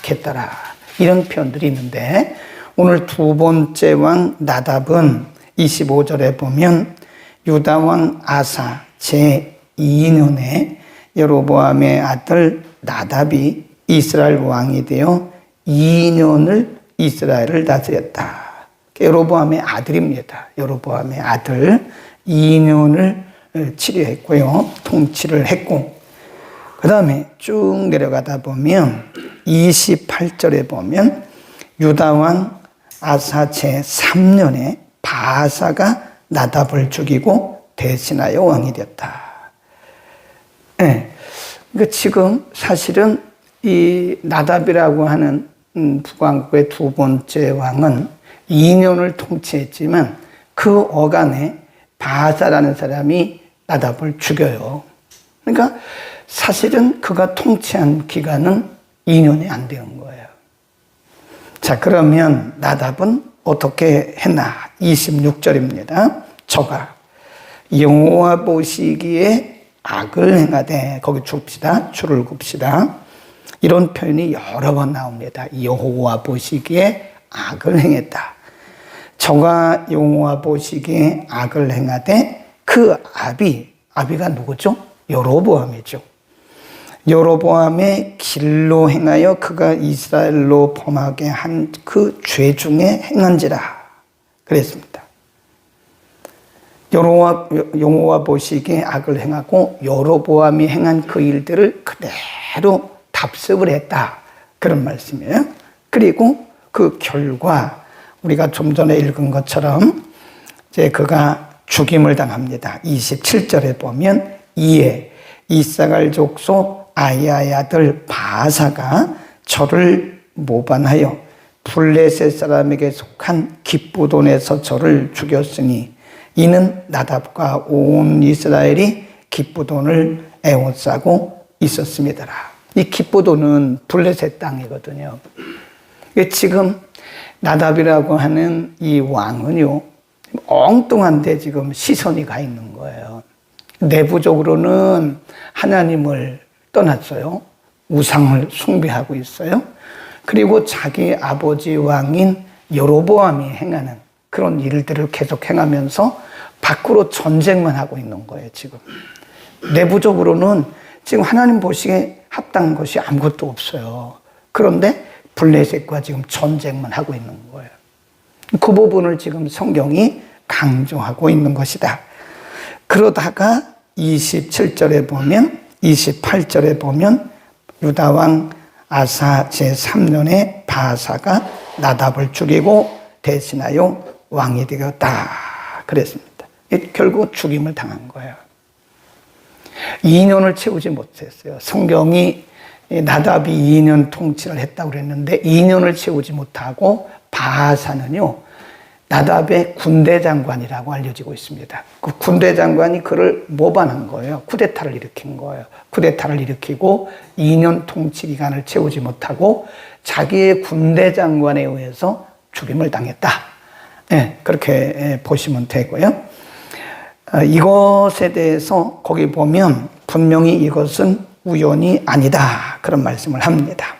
악했더라. 이런 표현들이 있는데 오늘 두 번째 왕 나답은 25절에 보면 유다 왕 아사 제2년에 여로보암의 아들 나답이 이스라엘 왕이 되어 2년을 이스라엘을 다스렸다. 여로보암의 아들입니다. 여로보암의 아들 2년을 치료했고요. 통치를 했고 그 다음에 쭉 내려가다 보면 28절에 보면 유다왕 아사 제3년에 바사가 나답을 죽이고 대신하여 왕이 되었다. 네. 그러니까 지금 사실은 이 나답이라고 하는 북왕국의 두 번째 왕은 2년을 통치했지만 그 어간에 바사라는 사람이 나답을 죽여요. 그러니까 사실은 그가 통치한 기간은 2년이 안 되는 거예요. 자, 그러면 나답은 어떻게 했나? 26절입니다. 저가 여호와 보시기에 악을 행하되, 거기 줍시다. 줄을 굽시다. 이런 표현이 여러 번 나옵니다. 여호와 보시기에 악을 행했다. 저가 여호와 보시기에 악을 행하되 그 아비가 누구죠? 여로보암이죠. 여로보암의 길로 행하여 그가 이스라엘로 범하게 한 그 죄 중에 행한지라 그랬습니다. 여호와 보시기에 악을 행하고 여로보암이 행한 그 일들을 그대로 답습을 했다. 그런 말씀이에요. 그리고 그 결과 우리가 좀 전에 읽은 것처럼 이제 그가 죽임을 당합니다. 27절에 보면 이에 이사갈 족속 아이야의 아들 바사가 저를 모반하여 블레셋 사람에게 속한 기브돈에서 저를 죽였으니 이는 나답과 온 이스라엘이 기브돈을 애워싸고 있었습니다. 이 기브돈은 블레셋 땅이거든요. 지금 나답이라고 하는 이 왕은요, 엉뚱한데 지금 시선이 가 있는 거예요. 내부적으로는 하나님을 떠났어요. 우상을 숭배하고 있어요. 그리고 자기 아버지 왕인 여로보암이 행하는 그런 일들을 계속 행하면서 밖으로 전쟁만 하고 있는 거예요, 지금. 내부적으로는 지금 하나님 보시기에 합당한 것이 아무것도 없어요. 그런데 블레셋과 지금 전쟁만 하고 있는 거예요. 그 부분을 지금 성경이 강조하고 있는 것이다. 그러다가 27절에 보면, 28절에 보면 유다왕 아사 제3년에 바사가 나답을 죽이고 대신하여 왕이 되었다. 그랬습니다. 결국 죽임을 당한 거예요. 2년을 채우지 못했어요. 성경이 나답이 2년 통치를 했다고 그랬는데 2년을 채우지 못하고 바사는요, 나답의 군대 장관이라고 알려지고 있습니다. 그 군대 장관이 그를 모반한 거예요. 쿠데타를 일으킨 거예요. 쿠데타를 일으키고 2년 통치 기간을 채우지 못하고 자기의 군대 장관에 의해서 죽임을 당했다. 네, 그렇게 보시면 되고요. 이것에 대해서 거기 보면 분명히 이것은 우연이 아니다. 그런 말씀을 합니다.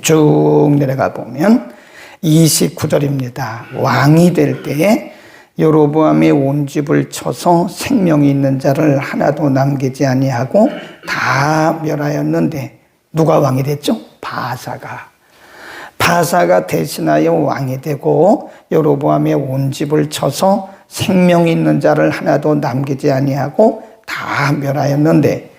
쭉 내려가 보면 29절입니다. 왕이 될 때에 여로보암의 온 집을 쳐서 생명이 있는 자를 하나도 남기지 아니하고 다 멸하였는데 누가 왕이 됐죠? 바사가 대신하여 왕이 되고 여로보암의 온 집을 쳐서 생명이 있는 자를 하나도 남기지 아니하고 다 멸하였는데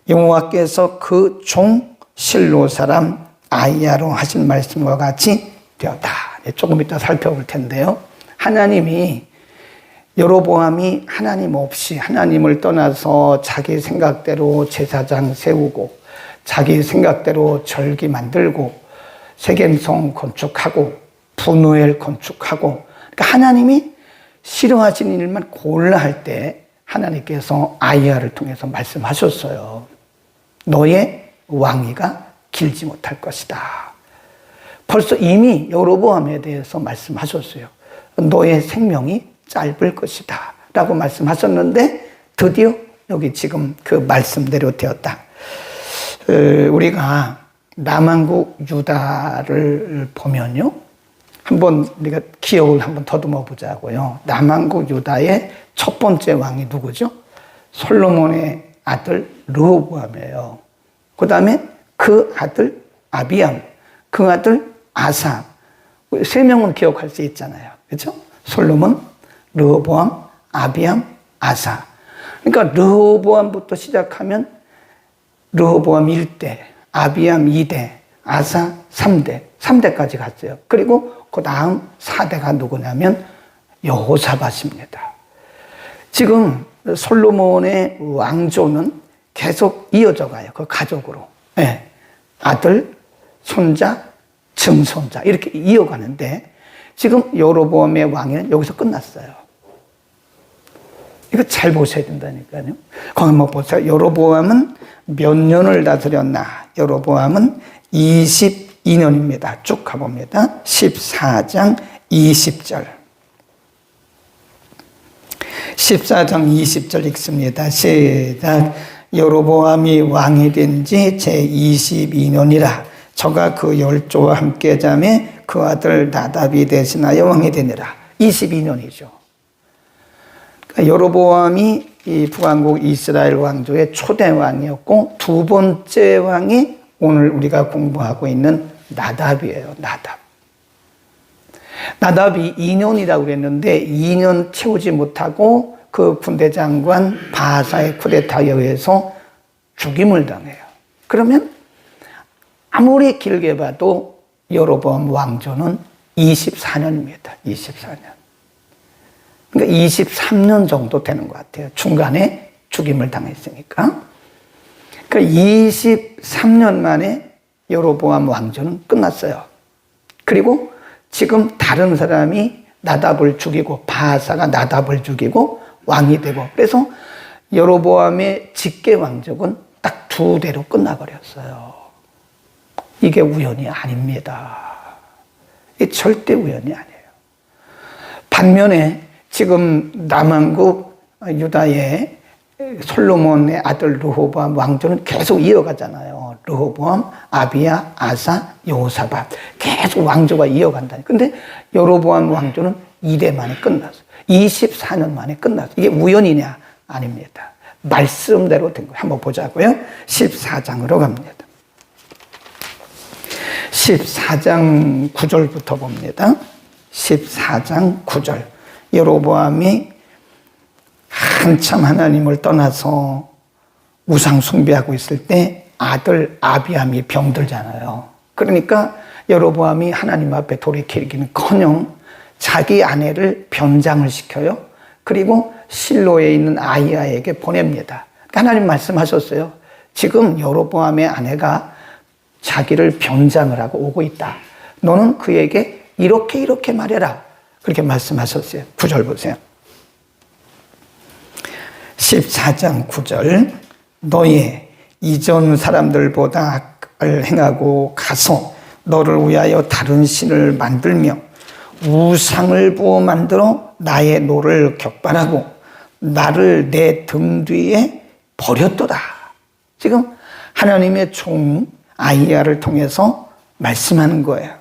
여호와께서 그 종 실로 사람 아이야로 하신 말씀과 같이 되었다. 조금 이따 살펴볼 텐데요. 하나님이 여로보암이 하나님 없이 하나님을 떠나서 자기 생각대로 제사장 세우고 자기 생각대로 절기 만들고 세겜성 건축하고 분우엘 건축하고, 그러니까 하나님이 싫어하시는 일만 골라 할 때 하나님께서 아이야를 통해서 말씀하셨어요. 너의 왕위가 길지 못할 것이다. 벌써 이미 여로보암에 대해서 말씀하셨어요. 너의 생명이 짧을 것이다 라고 말씀하셨는데 드디어 여기 지금 그 말씀대로 되었다. 우리가 남한국 유다를 보면요. 한번 우리가 기억을 한번 더듬어 보자고요. 남한국 유다의 첫 번째 왕이 누구죠? 솔로몬의 아들 르호보암이에요. 그 다음에 그 아들 아비암, 그 아들 아사. 세 명은 기억할 수 있잖아요. 그렇죠? 솔로몬, 르호보암, 아비암, 아사. 그러니까 르호보암부터 시작하면 르호보암 1대, 아비암 2대, 아사 3대, 3대까지 갔어요. 그리고 그 다음 4대가 누구냐면 여호사밧입니다. 지금 솔로몬의 왕조는 계속 이어져 가요. 그 가족으로. 네. 아들, 손자, 증손자 이렇게 이어가는데 지금 여로보암의 왕위는 여기서 끝났어요. 이거 잘 보셔야 된다니까요. 거기 한번 보세요. 여로보암은 몇 년을 다스렸나? 여로보암은 22년입니다. 쭉 가봅니다. 14장 20절. 14장 20절 읽습니다. 시작. 여로보암이 왕이 된 지 제22년이라. 저가 그 열조와 함께 잠에 그 아들 나답이 대신하여 왕이 되니라. 22년이죠. 그러니까 여로보암이 이 북왕국 이스라엘 왕조의 초대 왕이었고 두 번째 왕이 오늘 우리가 공부하고 있는 나답이에요. 나답이 2년이라고 그랬는데 2년 채우지 못하고 그 군대 장관 바하사의 쿠데타에 의해서 죽임을 당해요. 그러면 아무리 길게 봐도 여로보암 왕조는 24년입니다. 24년. 그러니까 23년 정도 되는 것 같아요. 중간에 죽임을 당했으니까. 그러니까 23년 만에 여로보암 왕조는 끝났어요. 그리고 지금 다른 사람이 나답을 죽이고 바하사가 나답을 죽이고 왕이 되고 그래서 여로보암의 직계 왕족은 딱 2대로 끝나버렸어요. 이게 우연이 아닙니다. 이게 절대 우연이 아니에요. 반면에 지금 남한국 유다의 솔로몬의 아들 르호보암 왕조는 계속 이어가잖아요. 르호보암, 아비야, 아사, 여호사밧 계속 왕조가 이어간다니. 근데 여로보암 왕조는 2대 만에 끝났어요. 24년 만에 끝났어요. 이게 우연이냐? 아닙니다. 말씀대로 된 거예요. 한번 보자고요. 14장으로 갑니다. 14장 9절부터 봅니다. 14장 9절. 여로보암이 한참 하나님을 떠나서 우상 숭배하고 있을 때 아들 아비암이 병들잖아요. 그러니까 여로보암이 하나님 앞에 돌이키기는커녕 자기 아내를 변장을 시켜요. 그리고 실로에 있는 아이야에게 보냅니다. 하나님 말씀하셨어요. 지금 여로보암의 아내가 자기를 변장을 하고 오고 있다. 너는 그에게 이렇게 말해라. 그렇게 말씀하셨어요. 9절 보세요. 14장 9절. 너희 이전 사람들보다 악을 행하고 가서 너를 위하여 다른 신을 만들며 우상을 부어 만들어 나의 노를 격발하고 나를 내 등 뒤에 버렸도다. 지금 하나님의 종 아이야를 통해서 말씀하는 거예요.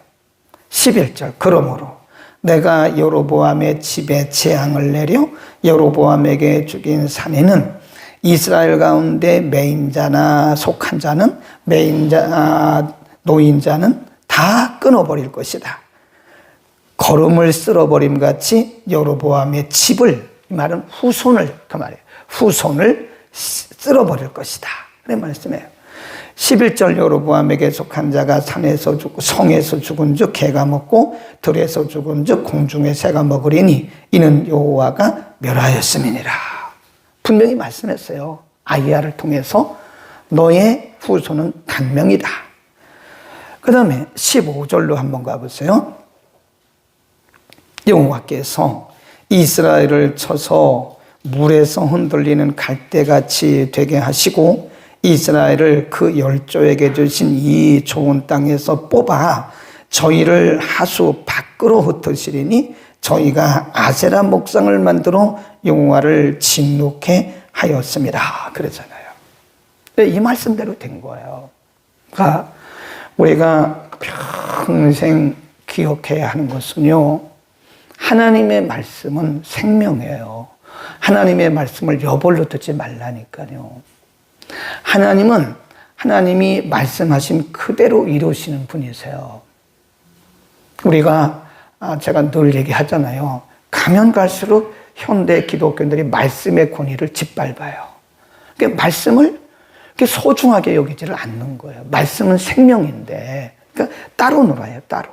11절. 그러므로 내가 여로보암의 집에 재앙을 내려 여로보암에게 죽인 사내는 이스라엘 가운데 매인자나 속한 자는 매인자 노인자는 다 끊어버릴 것이다. 거름을 쓸어버림 같이 여로보암의 집을, 이 말은 후손을, 그 말이에요. 후손을 쓸어버릴 것이다. 그런 말씀이에요. 11절. 여로보암에게 속한 자가 산에서 죽고 성에서 죽은 즉 개가 먹고 들에서 죽은 즉 공중의 새가 먹으리니 이는 여호와가 멸하였음이니라. 분명히 말씀했어요. 아이야를 통해서 너의 후손은 단명이다. 그 다음에 15절로 한번 가보세요. 여호와께서 이스라엘을 쳐서 물에서 흔들리는 갈대같이 되게 하시고 이스라엘을 그 열조에게 주신 이 좋은 땅에서 뽑아 저희를 하수 밖으로 흩으시리니 저희가 아세라 목상을 만들어 여호와를 진노케 하였습니다. 그러잖아요. 이 말씀대로 된 거예요. 그러니까 우리가 평생 기억해야 하는 것은요, 하나님의 말씀은 생명이에요. 하나님의 말씀을 여벌로 듣지 말라니까요. 하나님은 하나님이 말씀하신 그대로 이루시는 분이세요. 우리가 제가 늘 얘기하잖아요. 가면 갈수록 현대 기독교인들이 말씀의 권위를 짓밟아요. 그러니까 말씀을 소중하게 여기지를 않는 거예요. 말씀은 생명인데, 그러니까 따로 놀아요, 따로.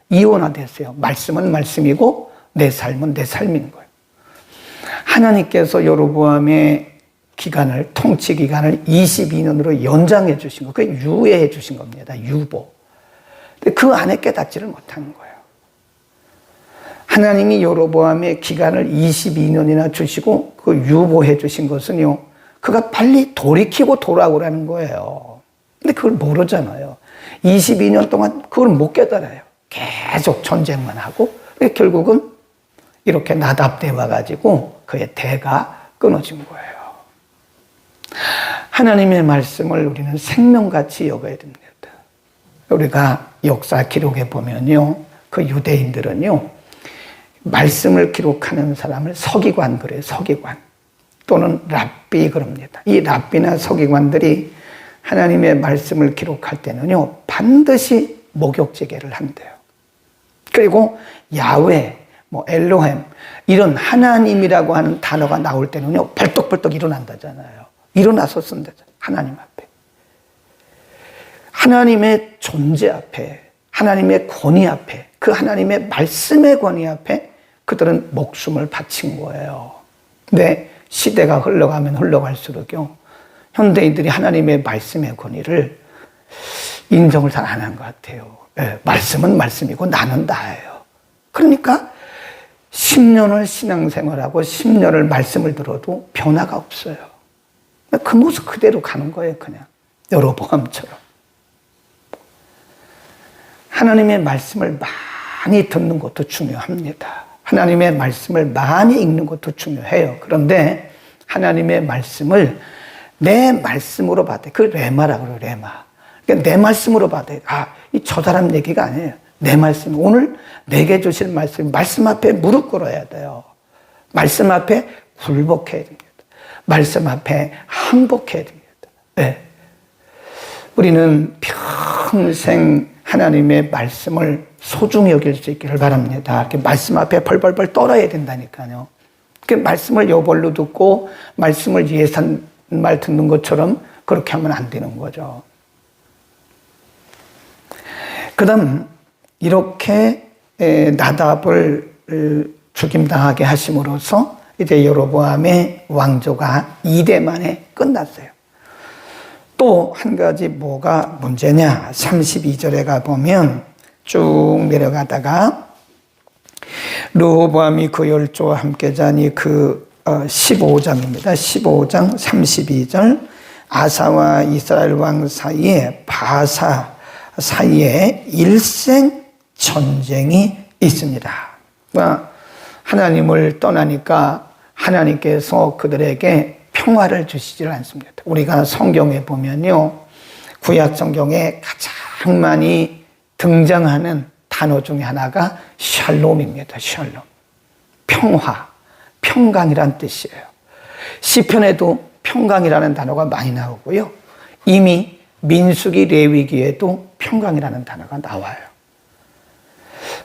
이원화됐어요. 말씀은 말씀이고 내 삶은 내 삶인 거예요. 하나님께서 여로보암의 기간을, 통치 기간을 22년으로 연장해 주신 거, 그게 유예해 주신 겁니다. 유보. 근데 그 안에 깨닫지를 못하는 거예요. 하나님이 여로보암의 기간을 22년이나 주시고 그 유보해 주신 것은요, 그가 빨리 돌이키고 돌아오라는 거예요. 근데 그걸 모르잖아요. 22년 동안 그걸 못 깨달아요. 계속 전쟁만 하고, 결국은 이렇게 나답 때 와가지고 그의 대가 끊어진 거예요. 하나님의 말씀을 우리는 생명같이 여겨야 됩니다. 우리가 역사 기록에 보면요, 그 유대인들은요, 말씀을 기록하는 사람을 서기관 그래요, 서기관. 또는 랍비 그럽니다. 이 랍비나 서기관들이 하나님의 말씀을 기록할 때는요, 반드시 목욕제계를 한대요. 그리고 야훼, 엘로헴, 이런 하나님이라고 하는 단어가 나올 때는요, 벌떡벌떡 일어난다잖아요. 일어나서 쓴다잖아요. 하나님 앞에. 하나님의 존재 앞에, 하나님의 권위 앞에, 그 하나님의 말씀의 권위 앞에 그들은 목숨을 바친 거예요. 근데 시대가 흘러가면 흘러갈수록요, 현대인들이 하나님의 말씀의 권위를 인정을 잘 안 한 것 같아요. 네, 말씀은 말씀이고 나는 나예요. 그러니까 10년을 신앙생활하고 10년을 말씀을 들어도 변화가 없어요. 그 모습 그대로 가는 거예요, 그냥. 여로보암처럼. 하나님의 말씀을 많이 듣는 것도 중요합니다. 하나님의 말씀을 많이 읽는 것도 중요해요. 그런데 하나님의 말씀을 내 말씀으로 받아요. 그 레마라고 그래요, 레마. 그러니까 내 말씀으로 받아요. 저 사람 얘기가 아니에요. 내 말씀. 오늘 내게 주실 말씀 앞에 무릎 꿇어야 돼요. 말씀 앞에 굴복해야 됩니다. 말씀 앞에 항복해야 됩니다. 네. 우리는 평생 하나님의 말씀을 소중히 여길 수 있기를 바랍니다. 이렇게 말씀 앞에 벌벌벌 떨어야 된다니까요. 그 말씀을 여벌로 듣고 말씀을 예산말 듣는 것처럼 그렇게 하면 안 되는 거죠. 그 다음 이렇게 나답을 죽임당하게 하심으로써 이제 여로보암의 왕조가 2대 만에 끝났어요. 또 한 가지 뭐가 문제냐, 32절에 가보면 쭉 내려가다가 르호보암이 그 열조와 함께 자니 그 15장입니다. 15장 32절, 아사와 이스라엘 왕 사이에 바사 사이에 일생 전쟁이 있습니다. 하나님을 떠나니까 하나님께서 그들에게 평화를 주시질 않습니다. 우리가 성경에 보면요, 구약 성경에 가장 많이 등장하는 단어 중에 하나가 샬롬입니다. 샬롬. 평화, 평강이란 뜻이에요. 시편에도 평강이라는 단어가 많이 나오고요. 이미 민수기 레위기에도 평강이라는 단어가 나와요.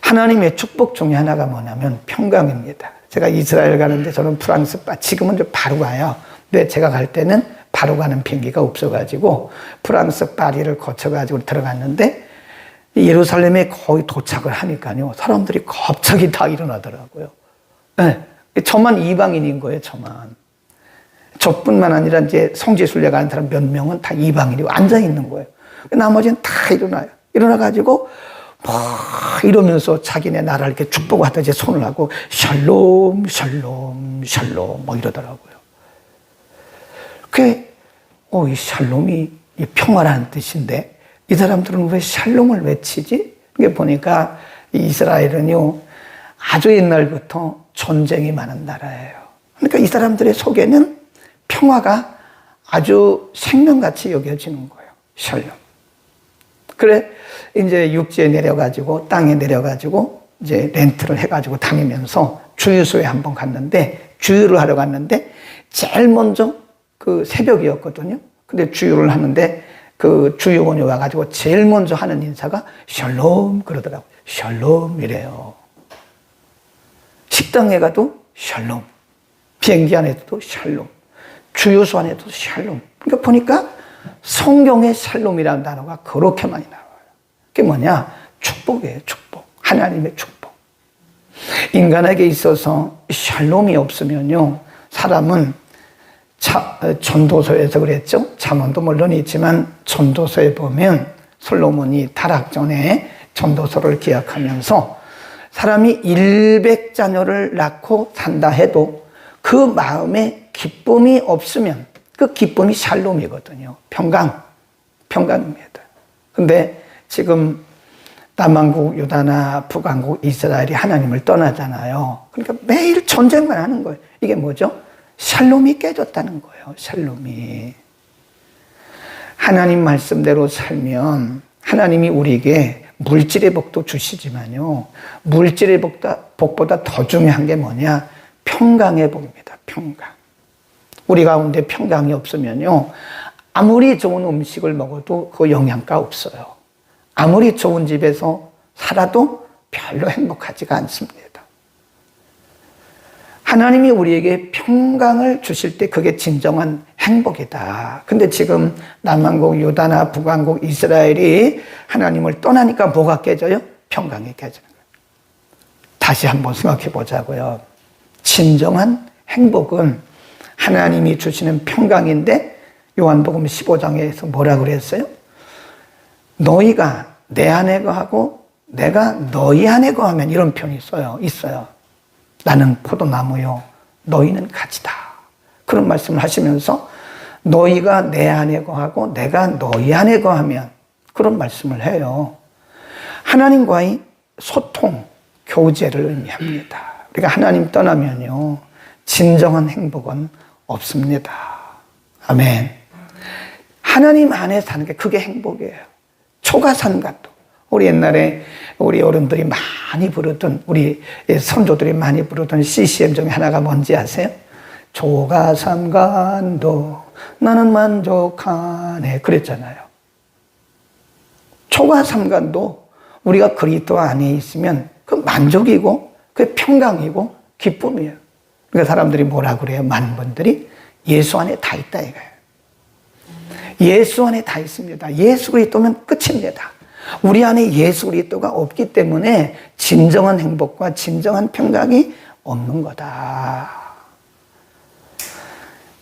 하나님의 축복 중에 하나가 뭐냐면 평강입니다. 제가 이스라엘 가는데 저는 프랑스, 지금은 좀 바로 가요. 근데 제가 갈 때는 바로 가는 비행기가 없어가지고 프랑스 파리를 거쳐가지고 들어갔는데 예루살렘에 거의 도착을 하니까요, 사람들이 갑자기 다 일어나더라고요. 네. 저만 이방인인 거예요, 저만. 저뿐만 아니라 이제 성지순례 가는 사람 몇 명은 다 이방인이고 앉아있는 거예요. 나머지는 다 일어나요. 일어나가지고 막 이러면서 자기네 나라를 이렇게 축복하다 이제 손을 하고 샬롬, 샬롬, 샬롬 뭐 이러더라고요. 이 샬롬이 이 평화라는 뜻인데 이 사람들은 왜 샬롬을 외치지? 이게 보니까 이스라엘은요, 아주 옛날부터 전쟁이 많은 나라예요. 그러니까 이 사람들의 속에는 평화가 아주 생명같이 여겨지는 거예요. 샬롬. 그래, 이제 육지에 내려가지고 땅에 내려가지고 이제 렌트를 해가지고 다니면서 주유소에 한번 갔는데 주유를 하러 갔는데 제일 먼저 그 새벽이었거든요. 근데 주유를 하는데 그 주유원이 와가지고 제일 먼저 하는 인사가 샬롬 그러더라고요. 샬롬 이래요. 식당에 가도 샬롬, 비행기 안에도 샬롬, 주유소 안에도 샬롬. 그러니까 보니까 성경에 샬롬이라는 단어가 그렇게 많이 나와요. 그게 뭐냐? 축복이에요. 축복. 하나님의 축복. 인간에게 있어서 샬롬이 없으면요, 사람은 전도서에서 그랬죠. 잠언도 물론 있지만 전도서에 보면 솔로몬이 타락 전에 전도서를 기약하면서 사람이 100자녀를 낳고 산다 해도 그 마음에 기쁨이 없으면 그 기쁨이 샬롬이거든요. 평강입니다. 근데 지금 남한국 유다나 북한국 이스라엘이 하나님을 떠나잖아요. 그러니까 매일 전쟁만 하는 거예요. 이게 뭐죠? 샬롬이 깨졌다는 거예요. 샬롬이. 하나님 말씀대로 살면 하나님이 우리에게 물질의 복도 주시지만요, 물질의 복보다 더 중요한 게 뭐냐? 평강의 복입니다. 평강. 우리 가운데 평강이 없으면요, 아무리 좋은 음식을 먹어도 그 영양가 없어요. 아무리 좋은 집에서 살아도 별로 행복하지가 않습니다. 하나님이 우리에게 평강을 주실 때 그게 진정한 행복이다. 근데 지금 남한국 유다나 북한국 이스라엘이 하나님을 떠나니까 뭐가 깨져요? 평강이 깨지는 거예요. 다시 한번 생각해 보자고요. 진정한 행복은 하나님이 주시는 평강인데 요한복음 15장에서 뭐라 그랬어요? 너희가 내 안에 거하고 내가 너희 안에 거하면, 이런 표현이 있어요. 나는 포도나무요, 너희는 가지다. 그런 말씀을 하시면서 너희가 내 안에 거하고 내가 너희 안에 거하면, 그런 말씀을 해요. 하나님과의 소통, 교제를 의미합니다. 우리가 하나님 떠나면요, 진정한 행복은 없습니다. 아멘. 하나님 안에 사는 게 그게 행복이에요. 초가산간도. 우리 옛날에 우리 어른들이 많이 부르던, 우리 선조들이 많이 부르던 CCM 중에 하나가 뭔지 아세요? 초가삼간도 나는 만족하네, 그랬잖아요. 초가삼간도 우리가 그리스도 안에 있으면 그 만족이고 그 평강이고 기쁨이에요. 그러니까 사람들이 뭐라 그래요? 많은 분들이 예수 안에 다 있다 이거예요. 예수 안에 다 있습니다. 예수 그리스도면 끝입니다. 우리 안에 예수 그리스도가 없기 때문에 진정한 행복과 진정한 평강이 없는 거다.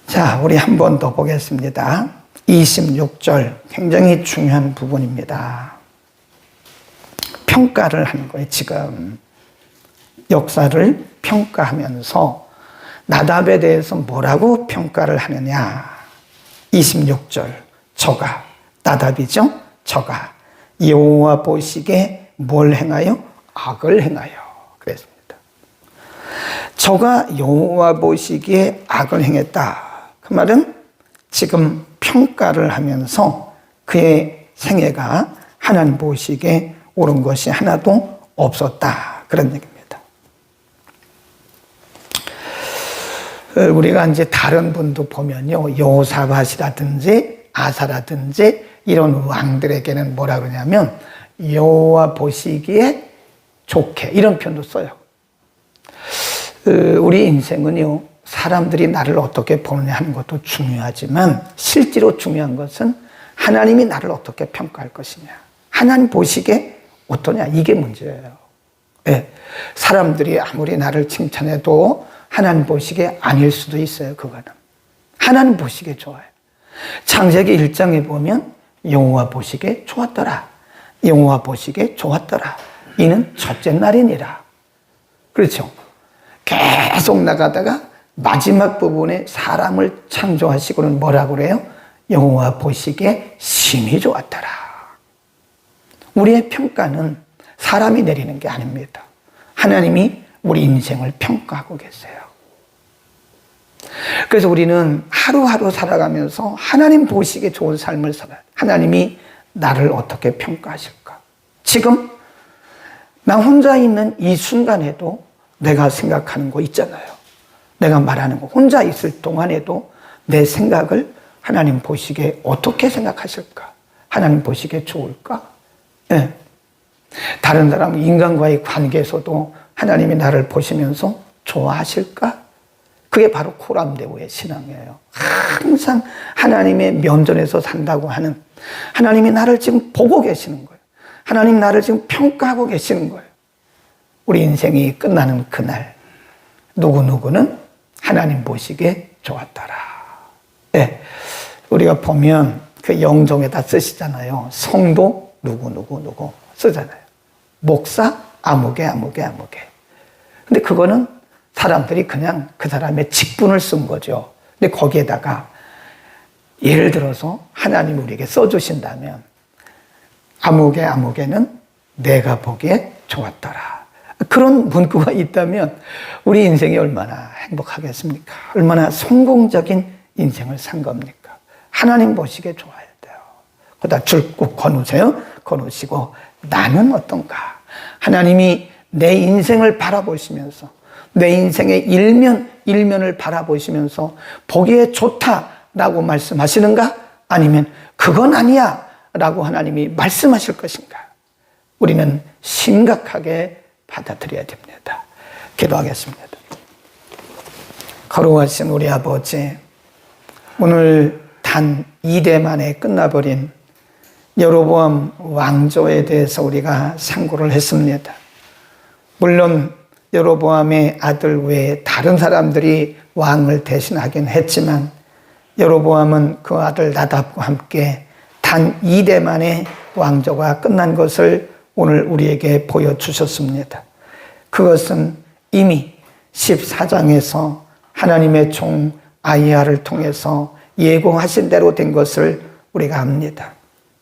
자, 우리 한 번 더 보겠습니다. 26절, 굉장히 중요한 부분입니다. 평가를 하는 거예요. 지금 역사를 평가하면서 나답에 대해서 뭐라고 평가를 하느냐. 26절, 저가, 나답이죠? 저가 여호와 보시기에 뭘 행하여? 악을 행하여. 그랬습니다. 저가 여호와 보시기에 악을 행했다. 그 말은 지금 평가를 하면서 그의 생애가 하나님 보시기에 옳은 것이 하나도 없었다. 그런 얘기입니다. 우리가 이제 다른 분도 보면요, 여호사밧이라든지 아사라든지 이런 왕들에게는 뭐라 그러냐면 여호와 보시기에 좋게, 이런 표현도 써요. 우리 인생은요, 사람들이 나를 어떻게 보느냐 하는 것도 중요하지만 실제로 중요한 것은 하나님이 나를 어떻게 평가할 것이냐, 하나님 보시기에 어떠냐, 이게 문제예요. 네. 사람들이 아무리 나를 칭찬해도 하나님 보시기에 아닐 수도 있어요. 그거는 하나님 보시기에 좋아요. 창세기 1장에 보면 여호와 보시기에 좋았더라, 여호와 보시기에 좋았더라, 이는 첫째 날이니라. 그렇죠. 계속 나가다가 마지막 부분에 사람을 창조하시고는 뭐라고 그래요? 여호와 보시기에 심히 좋았더라. 우리의 평가는 사람이 내리는 게 아닙니다. 하나님이 우리 인생을 평가하고 계세요. 그래서 우리는 하루하루 살아가면서 하나님 보시기에 좋은 삶을 살아요. 하나님이 나를 어떻게 평가하실까? 지금 나 혼자 있는 이 순간에도 내가 생각하는 거 있잖아요. 내가 말하는 거 혼자 있을 동안에도 내 생각을 하나님 보시기에 어떻게 생각하실까? 하나님 보시기에 좋을까? 네. 다른 사람 인간과의 관계에서도 하나님이 나를 보시면서 좋아하실까? 그게 바로 코람데오의 신앙이에요. 항상 하나님의 면전에서 산다고 하는, 하나님이 나를 지금 보고 계시는 거예요. 하나님 나를 지금 평가하고 계시는 거예요. 우리 인생이 끝나는 그날 누구누구는 하나님 보시기에 좋았더라. 네. 우리가 보면 그 영정에다 쓰시잖아요. 성도 누구 쓰잖아요. 목사 아무개. 근데 그거는 사람들이 그냥 그 사람의 직분을 쓴 거죠. 근데 거기에다가 예를 들어서 하나님 우리에게 써주신다면 아무개는 내가 보기에 좋았더라. 그런 문구가 있다면 우리 인생이 얼마나 행복하겠습니까? 얼마나 성공적인 인생을 산 겁니까? 하나님 보시기에 좋아야 돼요. 그러다 줄 꼭 거누세요. 거누시고 나는 어떤가? 하나님이 내 인생을 바라보시면서 내 인생의 일면을 바라보시면서 보기에 좋다라고 말씀하시는가? 아니면 그건 아니야 라고 하나님이 말씀하실 것인가? 우리는 심각하게 받아들여야 됩니다. 기도하겠습니다. 거룩하신 우리 아버지, 오늘 단 2대 만에 끝나버린 여로보암 왕조에 대해서 우리가 상고를 했습니다. 물론 여로보암의 아들 외에 다른 사람들이 왕을 대신하긴 했지만 여로보암은 그 아들 나답과 함께 단 2대 만에 왕조가 끝난 것을 오늘 우리에게 보여주셨습니다. 그것은 이미 14장에서 하나님의 종 아히야를 통해서 예고하신 대로 된 것을 우리가 압니다.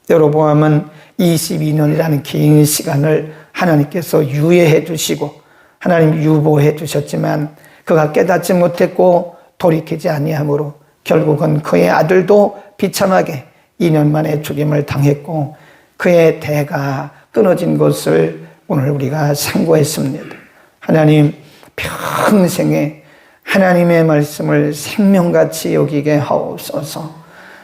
여로보암은 22년이라는 긴 시간을 하나님께서 유예해 주시고 하나님 유보해 주셨지만 그가 깨닫지 못했고 돌이키지 아니하므로 결국은 그의 아들도 비참하게 2년 만에 죽임을 당했고 그의 대가 끊어진 것을 오늘 우리가 상고했습니다. 하나님 평생에 하나님의 말씀을 생명같이 여기게 하옵소서.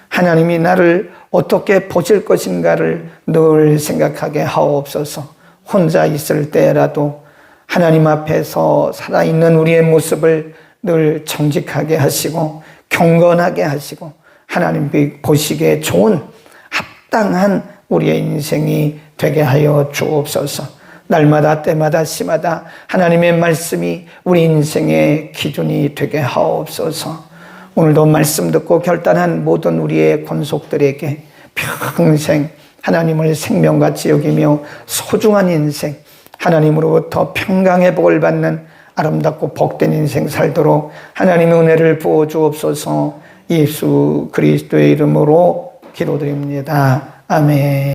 하나님이 나를 어떻게 보실 것인가를 늘 생각하게 하옵소서. 혼자 있을 때라도 하나님 앞에서 살아있는 우리의 모습을 늘 정직하게 하시고 경건하게 하시고 하나님 보시기에 좋은 합당한 우리의 인생이 되게 하여 주옵소서. 날마다 때마다 시마다 하나님의 말씀이 우리 인생의 기준이 되게 하옵소서. 오늘도 말씀 듣고 결단한 모든 우리의 권속들에게 평생 하나님을 생명같이 여기며 소중한 인생, 하나님으로부터 평강의 복을 받는 아름답고 복된 인생 살도록 하나님의 은혜를 부어 주옵소서. 예수 그리스도의 이름으로 기도드립니다. 아멘.